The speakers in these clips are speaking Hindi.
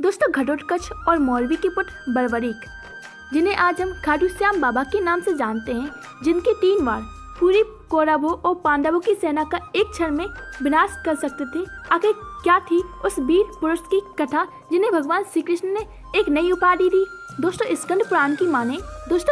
दोस्तों, घटोत्कच और मौलवी के पुत्र बर्बरीक, जिन्हें आज हम खाटू श्याम बाबा के नाम से जानते हैं, जिनके 3 बार पूरी कौरवों और पांडवों की सेना का एक क्षण में विनाश कर सकते थे। आखिर क्या थी उस वीर पुरुष की कथा जिन्हें भगवान श्री कृष्ण ने एक नई उपाधि दी? दोस्तों, स्कंद पुराण की माने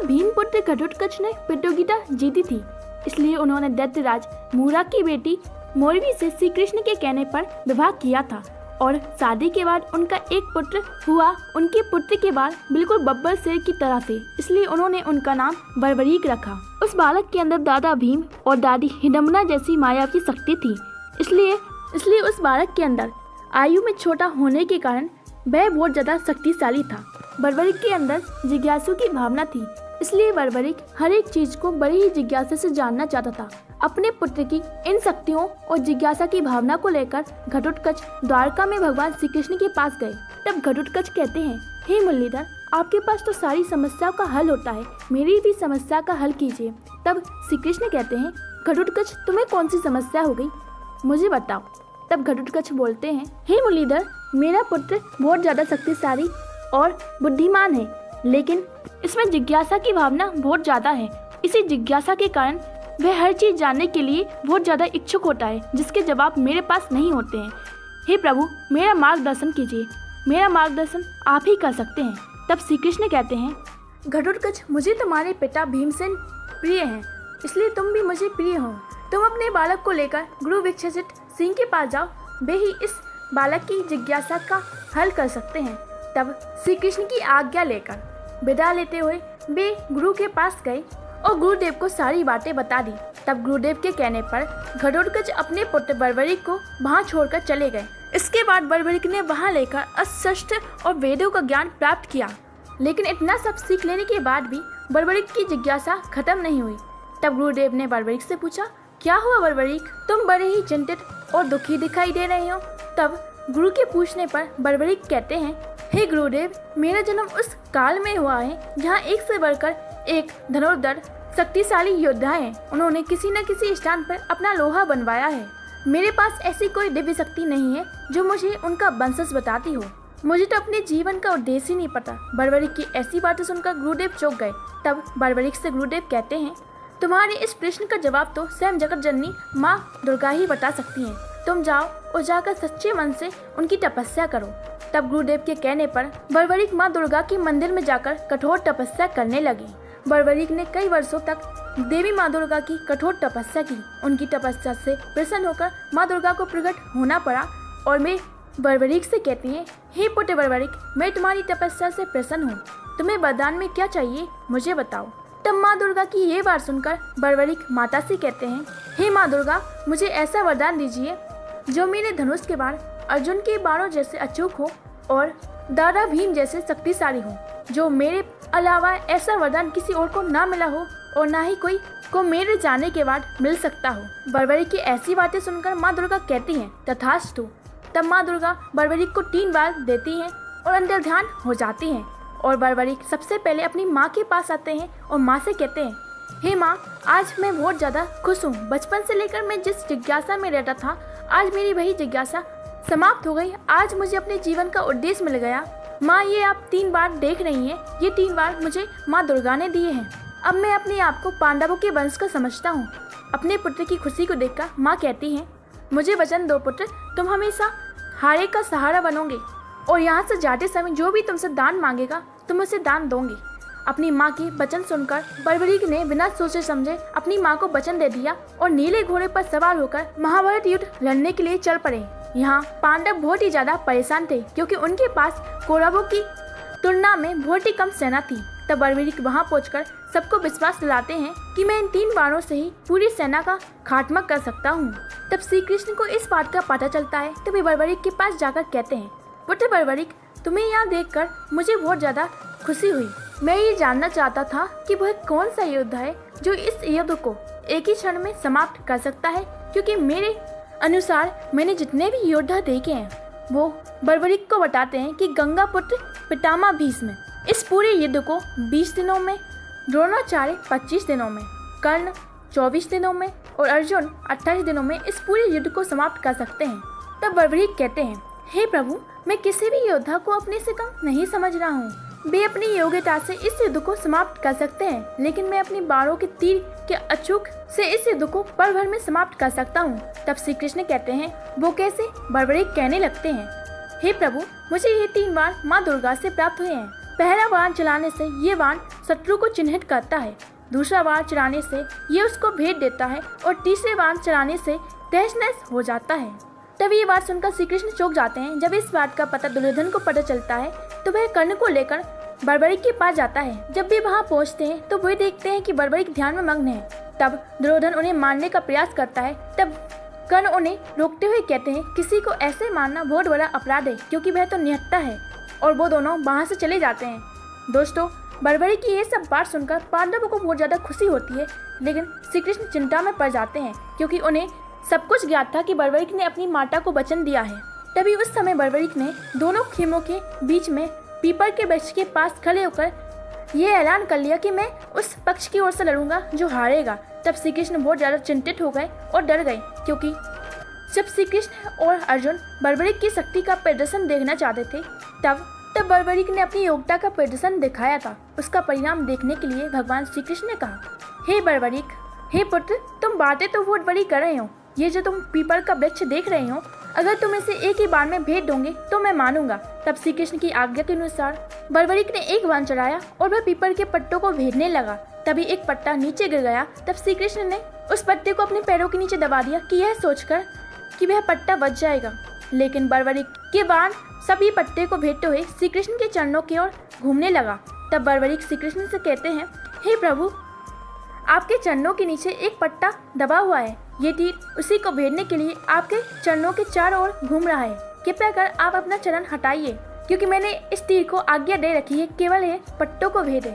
भीम पुत्र घटोत्कच ने प्रतियोगिता जीती थी, इसलिए उन्होंने दैत्यराज मूरा की बेटी मौलवी से श्री कृष्ण के कहने पर विवाह किया था और शादी के बाद उनका एक पुत्र हुआ। उनके पुत्र के बाल बिल्कुल बब्बर शेर की तरह थे, इसलिए उन्होंने उनका नाम बर्बरीक रखा। उस बालक के अंदर दादा भीम और दादी हिडम्बा जैसी माया की शक्ति थी, इसलिए उस बालक के अंदर आयु में छोटा होने के कारण वह बहुत ज्यादा शक्तिशाली था। बर्बरीक के अंदर जिज्ञासु की भावना थी, इसलिए बर्बरीक हर एक चीज को बड़ी ही जिज्ञासा से जानना चाहता था। अपने पुत्र की इन शक्तियों और जिज्ञासा की भावना को लेकर घटोत्कच द्वारका में भगवान श्री कृष्ण के पास गए। तब घटोत्कच कहते हैं, हे मुरलीधर, आपके पास तो सारी समस्याओं का हल होता है, मेरी भी समस्या का हल कीजिए। तब श्री कृष्ण कहते हैं, घटोत्कच, तुम्हें कौन सी समस्या हो गई, मुझे बताओ। तब घटोत्कच बोलते हैं, हे मुरलीधर, मेरा पुत्र बहुत ज्यादा शक्तिशाली और बुद्धिमान है, लेकिन इसमें जिज्ञासा की भावना बहुत ज्यादा है। इसी जिज्ञासा के कारण वह हर चीज जानने के लिए बहुत ज्यादा इच्छुक होता है, जिसके जवाब मेरे पास नहीं होते हैं। हे प्रभु, मेरा मार्गदर्शन कीजिए, मेरा मार्गदर्शन आप ही कर सकते हैं। तब श्री कृष्ण कहते हैं, घटोत्कच, मुझे तुम्हारे पिता भीमसेन प्रिय हैं, इसलिए तुम भी मुझे प्रिय हो। तुम अपने बालक को लेकर गुरु विकसित सिंह के पास जाओ, वे ही इस बालक की जिज्ञासा का हल कर सकते हैं। तब श्री कृष्ण की आज्ञा लेकर विदा लेते हुए वे गुरु के पास गए और गुरुदेव को सारी बातें बता दी। तब गुरुदेव के कहने पर घटोत्कच अपने पुत्र बर्बरीक को वहां छोड़कर चले गए। इसके बाद बर्बरीक ने वहां लेकर अस्त्र और वेदों का ज्ञान प्राप्त किया, लेकिन इतना सब सीख लेने के बाद भी बर्बरीक की जिज्ञासा खत्म नहीं हुई। तब गुरुदेव ने बर्बरीक से पूछा, क्या हुआ बर्बरीक, तुम बड़े ही चिंतित और दुखी दिखाई दे रहे हो? तब गुरु के पूछने पर बर्बरीक कहते हैं, हे गुरुदेव, मेरा जन्म उस काल में हुआ है जहाँ एक से बढ़कर एक धनुर्धर शक्तिशाली योद्धा है। उन्होंने किसी न किसी स्थान पर अपना लोहा बनवाया है। मेरे पास ऐसी कोई दिव्य शक्ति नहीं है जो मुझे उनका वंशज बताती हो। मुझे तो अपने जीवन का उद्देश्य ही नहीं पता। बर्बरीक की ऐसी बातें सुनकर गुरुदेव चौंक गए। तब बर्बरीक से गुरुदेव कहते हैं, तुम्हारे इस प्रश्न का जवाब तो स्वयं जगत जननी माँ दुर्गा ही बता सकती हैं। तुम जाओ और जाकर सच्चे मन से उनकी तपस्या करो। तब गुरुदेव के कहने पर बर्बरीक माँ दुर्गा के मंदिर में जाकर कठोर तपस्या करने लगी। बर्बरीक ने कई वर्षों तक देवी माँ दुर्गा की कठोर तपस्या की। उनकी तपस्या से प्रसन्न होकर माँ दुर्गा को प्रकट होना पड़ा और मैं बर्बरीक से कहती है, हे पुत्र बर्बरीक, मैं तुम्हारी तपस्या से प्रसन्न हूँ। तुम्हें वरदान में क्या चाहिए, मुझे बताओ। तब माँ दुर्गा की ये बात सुनकर बर्बरीक माता से कहते हैं, हे माँ दुर्गा, मुझे ऐसा वरदान दीजिए जो मेरे धनुष के बाण अर्जुन के बाणों जैसे अचूक हो और दादा भीम जैसे शक्तिशाली हो। जो मेरे अलावा ऐसा वरदान किसी और को ना मिला हो और ना ही कोई को मेरे जाने के बाद मिल सकता हो। बर्बरीक की ऐसी बातें सुनकर माँ दुर्गा कहती हैं, तथास्तु। तब माँ दुर्गा बर्बरीक को 3 बार देती हैं और अंतर ध्यान हो जाती हैं और बर्बरीक सबसे पहले अपनी माँ के पास आते हैं और माँ से कहते हैं, हे माँ, आज मैं बहुत ज़्यादा खुश हूँ। बचपन से लेकर मैं जिस जिज्ञासा में रहता था, आज मेरी वही जिज्ञासा समाप्त हो गई। आज मुझे अपने जीवन का उद्देश्य मिल गया। माँ, ये आप 3 बार देख रही हैं, ये 3 बार मुझे माँ दुर्गा ने दिए हैं। अब मैं अपने आप को पांडवों के वंश का समझता हूँ। अपने पुत्र की खुशी को देखकर माँ कहती हैं, मुझे वचन दो पुत्र, तुम हमेशा हारे का सहारा बनोगे और यहाँ से जाते समय जो भी तुमसे दान मांगेगा तुम उसे दान दोगे। अपनी माँ की वचन सुनकर बर्बरीक ने बिना सोचे समझे अपनी माँ को वचन दे दिया और नीले घोड़े पर सवार होकर महाभारत युद्ध लड़ने के लिए चल पड़े। यहाँ पांडव बहुत ही ज्यादा परेशान थे क्योंकि उनके पास कौरवों की तुलना में बहुत ही कम सेना थी। तब बर्बरीक वहाँ पहुंचकर सबको विश्वास दिलाते हैं कि मैं इन 3 बाणों से ही पूरी सेना का खात्मा कर सकता हूँ। तब श्री कृष्ण को इस बात का पता चलता है। तभी बर्बरीक के पास जाकर कहते हैं, पुत्र बर्बरीक, तुम्हें यहाँ देखकर मुझे बहुत ज्यादा खुशी हुई। मैं ये जानना चाहता था कि वह कौन सा योद्धा है जो इस युद्ध को एक ही क्षण में समाप्त कर सकता है, क्योंकि मेरे अनुसार मैंने जितने भी योद्धा देखे हैं वो बर्बरीक को बताते हैं कि गंगा पुत्र पितामह भीष्म इस पूरे युद्ध को 20 दिनों में, द्रोणाचार्य 25 दिनों में, कर्ण 24 दिनों में और अर्जुन 28 दिनों में इस पूरे युद्ध को समाप्त कर सकते हैं। तब बर्बरीक कहते हैं, हे प्रभु, मैं किसी भी योद्धा को अपने से कम नहीं समझ रहा हूँ। वे अपनी योग्यता से इस युद्ध को समाप्त कर सकते हैं, लेकिन मैं अपनी बाणों के तीर के अचूक से इस युद्ध को पल भर में समाप्त कर सकता हूँ। तब श्री कृष्ण कहते हैं, वो कैसे? बर्बरीक कहने लगते हैं, हे प्रभु, मुझे ये 3 बाण माँ दुर्गा से प्राप्त हुए हैं। पहला बाण चलाने से ये बाण शत्रु को चिन्हित करता है, दूसरा बाण चलाने से ये उसको भेद देता है और तीसरे बाण चलाने से तहस नहस हो जाता है। तब ये बात सुनकर श्री कृष्ण चौंक जाते हैं। जब इस बात का पता दुर्योधन को पता चलता है तो वह कर्ण को लेकर बर्बरीक के पास जाता है। जब भी वहाँ पहुँचते हैं तो वे देखते हैं कि बर्बरीक ध्यान में मग्न है। तब दुर्योधन उन्हें मारने का प्रयास करता है। तब कर्ण उन्हें रोकते हुए कहते हैं, किसी को ऐसे मारना बहुत बड़ा अपराध है, क्योंकि वह तो निहत्था है। और वो दोनों वहाँ से चले जाते हैं। दोस्तों, बर्बरीक की ये सब बात सुनकर पांडवों को बहुत ज़्यादा खुशी होती है, लेकिन श्री कृष्ण चिंता में पड़ जाते हैं, क्योंकि उन्हें सब कुछ ज्ञात था कि बर्बरीक ने अपनी माता को वचन दिया है। तभी उस समय बर्बरीक ने दोनों खेमों के बीच में पीपल के वृक्ष के पास खड़े होकर ये ऐलान कर लिया कि मैं उस पक्ष की ओर से लड़ूंगा जो हारेगा। तब श्री कृष्ण बहुत ज़्यादा चिंतित हो गए और डर गए, क्योंकि जब श्री कृष्ण और अर्जुन बर्बरीक की शक्ति का प्रदर्शन देखना चाहते थे, तब बर्बरीक ने अपनी योग्यता का प्रदर्शन दिखाया था। उसका परिणाम देखने के लिए भगवान श्री कृष्ण ने कहा, हे बर्बरीक, हे पुत्र, तुम बातें तो बहुत बड़ी कर रहे हो। ये जो तुम पीपल का वृक्ष देख रहे हो, अगर तुम इसे एक ही बार में भेद दोगे तो मैं मानूंगा। तब श्री कृष्ण की आज्ञा के अनुसार बर्बरीक ने एक बाण चलाया और वह पीपल के पत्तों को भेदने लगा। तभी एक पत्ता नीचे गिर गया। तब श्री कृष्ण ने उस पत्ते को अपने पैरों के नीचे दबा दिया कि यह सोचकर कि वह पत्ता बच जाएगा। लेकिन बर्बरीक के बाण सभी पत्ते को भेदते हुए श्री कृष्ण के चरणों की ओर घूमने लगा। तब बर्बरीक श्री कृष्ण से कहते हैं, हे प्रभु, आपके चरणों के नीचे एक पत्ता दबा हुआ है। ये तीर उसी को भेदने के लिए आपके चरणों के चारों ओर घूम रहा है। कृपया कर आप अपना चरण हटाइए, क्योंकि मैंने इस तीर को आज्ञा दे रखी है, केवल ये पट्टों को भेदे।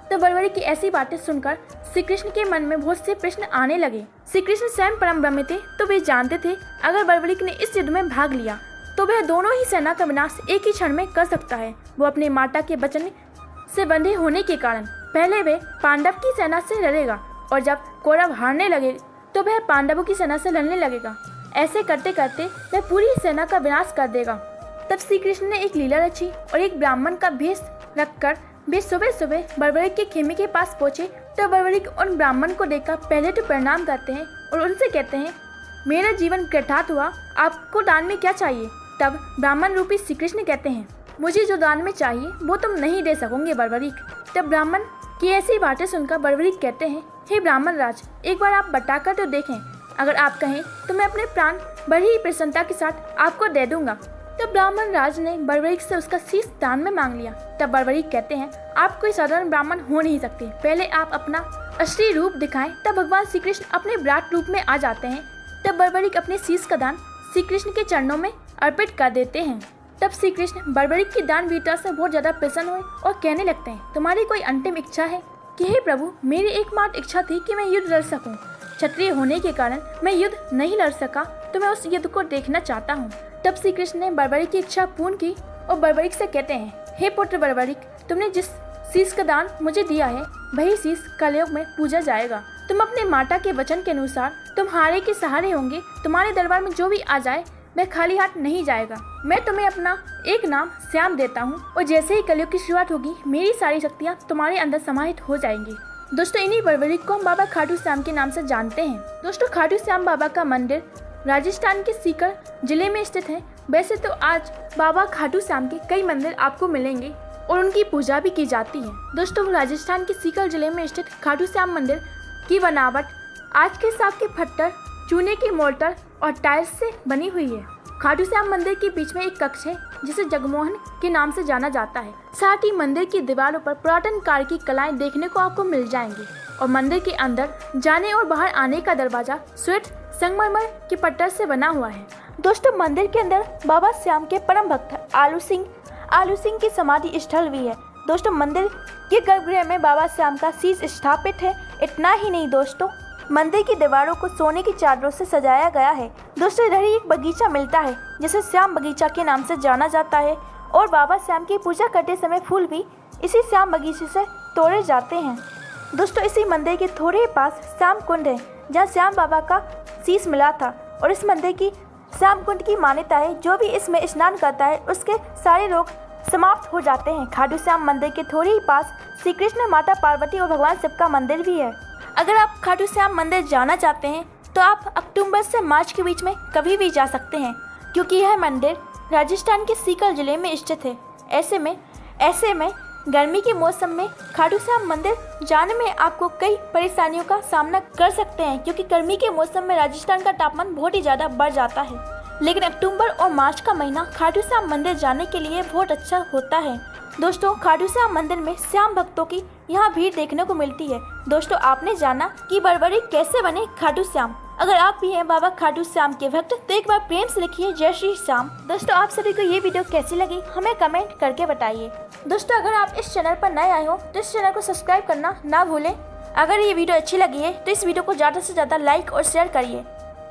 तो बर्बरीक की ऐसी बातें सुनकर श्री कृष्ण के मन में बहुत से प्रश्न आने लगे। श्री कृष्ण स्वयं परम ब्रह्म थे, तो वे जानते थे अगर बर्बरीक ने इस युद्ध में भाग लिया तो वह दोनों ही सेना का विनाश एक ही क्षण में कर सकता है। वो अपने माता के वचन से बंधे होने के कारण पहले वे पांडव की सेना से लड़ेगा, और जब कौरव हारने लगे तो वह पांडवों की सेना से लड़ने लगेगा। ऐसे करते करते वह पूरी सेना का विनाश कर देगा। तब श्री कृष्ण ने एक लीला रची और एक ब्राह्मण का भेष रखकर वे सुबह सुबह बर्बरीक के खेमे के पास पहुंचे। तो बर्बरीक उन ब्राह्मण को देखकर पहले तो प्रणाम करते हैं और उनसे कहते हैं, मेरा जीवन कृतार्थ हुआ, आपको दान में क्या चाहिए? तब ब्राह्मण रूपी श्री कृष्ण कहते हैं, मुझे जो दान में चाहिए वो तुम नहीं दे सकोगे बर्बरीक। तब ब्राह्मण की ऐसी बातें सुनकर बर्बरीक कहते हैं, हे ब्राह्मण राज, एक बार आप बताकर तो देखें, अगर आप कहें तो मैं अपने प्राण बड़ी ही प्रसन्नता के साथ आपको दे दूंगा। तब ब्राह्मण राज ने बर्बरीक से उसका शीश दान में मांग लिया। तब बर्बरीक कहते हैं, आप कोई साधारण ब्राह्मण हो नहीं सकते, पहले आप अपना असली रूप दिखाएं। तब भगवान श्री कृष्ण अपने विराट रूप में आ जाते हैं। तब बर्बरीक अपने शीश का दान श्री कृष्ण के चरणों में अर्पित कर देते हैं। तब श्री कृष्ण बर्बरीक की दान वीरता से बहुत ज्यादा प्रसन्न हुए और कहने लगते हैं, तुम्हारी कोई अंतिम इच्छा है? कि हे प्रभु, मेरी एकमात्र इच्छा थी कि मैं युद्ध लड़ सकूं। क्षत्रिय होने के कारण मैं युद्ध नहीं लड़ सका, तो मैं उस युद्ध को देखना चाहता हूँ। तब श्री कृष्ण ने बर्बरीक की इच्छा पूर्ण की और बर्बरीक से कहते हैं, हे पुत्र बर्बरीक, तुमने जिस शीश का दान मुझे दिया है वही शीश कलयुग में पूजा जाएगा। तुम अपने माता के वचन के अनुसार तुम्हारे के सहारे होंगे। तुम्हारे दरबार में जो भी आ जाए वह खाली हाथ नहीं जाएगा। मैं तुम्हें अपना एक नाम श्याम देता हूँ, और जैसे ही कलयुग की शुरुआत होगी मेरी सारी शक्तियाँ तुम्हारे अंदर समाहित हो जाएंगी। दोस्तों, इन्हीं बर्बरीक को हम बाबा खाटू श्याम के नाम से जानते हैं। दोस्तों, खाटू श्याम बाबा का मंदिर राजस्थान के सीकर जिले में स्थित है। वैसे तो आज बाबा खाटू श्याम के कई मंदिर आपको मिलेंगे और उनकी पूजा भी की जाती है। दोस्तों, राजस्थान के सीकर जिले में स्थित खाटू श्याम मंदिर की बनावट आज के हिसाब के पत्थर, चूने की मोर्टार और टाइल्स से बनी हुई है। खाटू श्याम मंदिर के बीच में एक कक्ष है जिसे जगमोहन के नाम से जाना जाता है। साथ ही मंदिर की दीवारों पर पुरातन काल की कलाएं देखने को आपको मिल जाएंगी, और मंदिर के अंदर जाने और बाहर आने का दरवाजा श्वेत संगमरमर के पत्थर से बना हुआ है। दोस्तों, मंदिर के अंदर बाबा श्याम के परम भक्त आलू सिंह की समाधि स्थल भी है। दोस्तों, मंदिर के गर्भगृह में बाबा श्याम का शीश स्थापित है। इतना ही नहीं दोस्तों, मंदिर की दीवारों को सोने की चादरों से सजाया गया है। दोस्तों, इधर ही एक बगीचा मिलता है जिसे श्याम बगीचा के नाम से जाना जाता है, और बाबा श्याम की पूजा करते समय फूल भी इसी श्याम बगीचे से तोड़े जाते हैं। दोस्तों, इसी मंदिर के थोड़े ही पास श्याम कुंड है जहाँ श्याम बाबा का शीश मिला था, और इस मंदिर की श्याम कुंड की मान्यता है जो भी इसमें स्नान करता है उसके सारे रोग समाप्त हो जाते हैं। खाटू श्याम मंदिर के थोड़े ही पास श्री कृष्ण, माता पार्वती और भगवान शिव का मंदिर भी है। अगर आप खाटू श्याम मंदिर जाना चाहते हैं तो आप अक्टूबर से मार्च के बीच में कभी भी जा सकते हैं, क्योंकि यह मंदिर राजस्थान के सीकर जिले में स्थित है। ऐसे में गर्मी के मौसम में खाटू श्याम मंदिर जाने में आपको कई परेशानियों का सामना कर सकते हैं, क्योंकि गर्मी के मौसम में राजस्थान का तापमान बहुत ही ज़्यादा बढ़ जाता है। लेकिन अक्टूबर और मार्च का महीना खाटू श्याम मंदिर जाने के लिए बहुत अच्छा होता है। दोस्तों, खाटू श्याम मंदिर में श्याम भक्तों की यहाँ भीड़ देखने को मिलती है। दोस्तों, आपने जाना कि बरबरी कैसे बने खाटू श्याम। अगर आप भी हैं बाबा खाटू श्याम के भक्त तो एक बार प्रेम से लिखिए जय श्री श्याम। दोस्तों, आप सभी को ये वीडियो कैसी लगी हमें कमेंट करके बताइए। दोस्तों, अगर आप इस चैनल पर नए आए हो तो इस चैनल को सब्सक्राइब करना ना भूलें। अगर ये वीडियो अच्छी लगी है तो इस वीडियो को ज़्यादा से ज़्यादा लाइक और शेयर करिए।